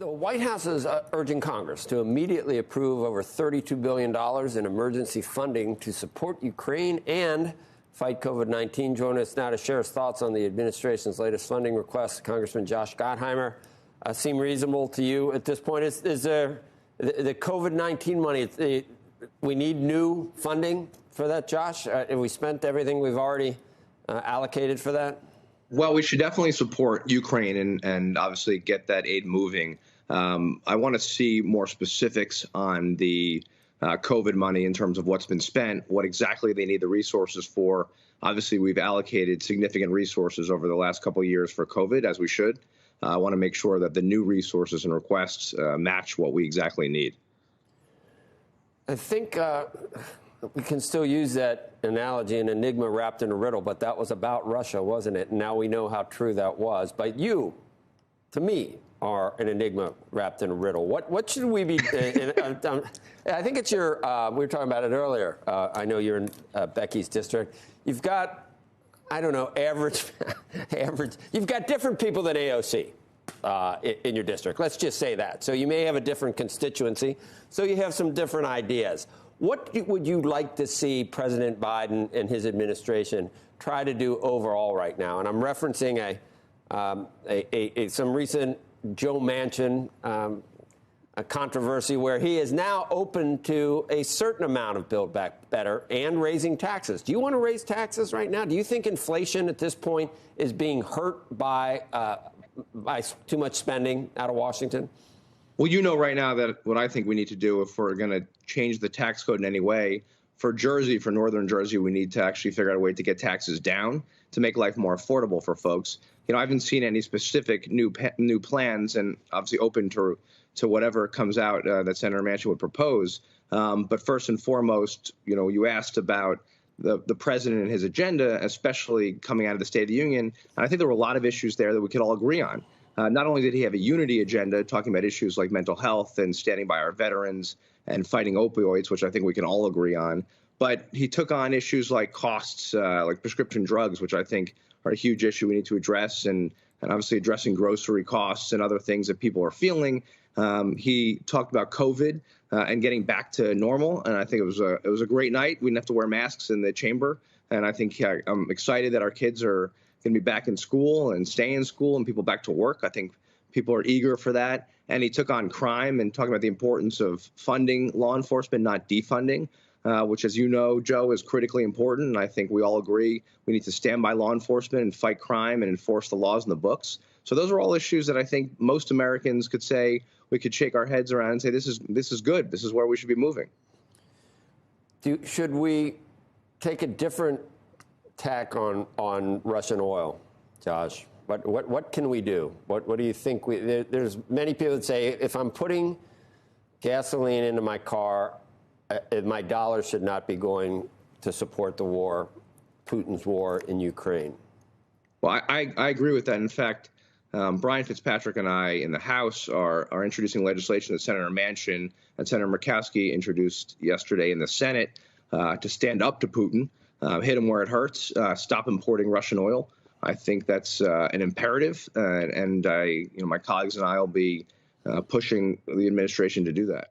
The White House is urging Congress to immediately approve over $32 billion in emergency funding to support Ukraine and fight COVID-19. Joining us now to share his thoughts on the administration's latest funding request, Congressman Josh Gottheimer. Seem reasonable to you at this point? Is there the COVID-19 money? We need new funding for that, Josh? Have we spent everything we've already allocated for that? Well, we should definitely support Ukraine and obviously get that aid moving. I want to see more specifics on the COVID money in terms of what's been spent, what exactly they need the resources for. Obviously, we've allocated significant resources over the last couple of years for COVID, as we should. I want to make sure that the new resources and requests match what we exactly need. I think we can still use that analogy, an enigma wrapped in a riddle, but that was about Russia, wasn't it? And now we know how true that was. But you, to me, are an enigma wrapped in a riddle. What should we be? I think it's your. We were talking about it earlier. I know you're in Becky's district. You've got, I don't know, average. You've got different people than AOC in your district. Let's just say that. So you may have a different constituency. So you have some different ideas. What would you like to see President Biden and his administration try to do overall right now? And I'm referencing some recent Joe Manchin a controversy where he is now open to a certain amount of Build Back Better and raising taxes. Do you want to raise taxes right now? Do you think inflation at this point is being hurt by too much spending out of Washington? Well, you know right now that what I think we need to do if we're going to change the tax code in any way, for Jersey, for northern Jersey, we need to actually figure out a way to get taxes down to make life more affordable for folks. You know, I haven't seen any specific new plans, and obviously open to whatever comes out that Senator Manchin would propose. But first and foremost, you know, you asked about the president and his agenda, especially coming out of the State of the Union. And I think there were a lot of issues there that we could all agree on. Not only did he have a unity agenda talking about issues like mental health and standing by our veterans and fighting opioids, which I think we can all agree on, but he took on issues like costs, like prescription drugs, which I think are a huge issue we need to address, and obviously addressing grocery costs and other things that people are feeling. He talked about COVID and getting back to normal, and I think it was a great night. We didn't have to wear masks in the chamber, and I think I'm excited that our kids are going to be back in school and stay in school and people back to work. I think people are eager for that. And he took on crime and talking about the importance of funding law enforcement, not defunding, which, as you know, Joe, is critically important. And I think we all agree we need to stand by law enforcement and fight crime and enforce the laws in the books. So those are all issues that I think most Americans could say we could shake our heads around and say, this is good. This is where we should be moving. Should we take a different tack on Russian oil, Josh? What can we do? What do you think? There's many people that say if I'm putting gasoline into my car, my dollar should not be going to support the war, Putin's war in Ukraine. Well, I agree with that. In fact, Brian Fitzpatrick and I in the House are introducing legislation that Senator Manchin and Senator Murkowski introduced yesterday in the Senate to stand up to Putin. Hit him where it hurts, stop importing Russian oil. I think that's an imperative, and my colleagues and I will be pushing the administration to do that.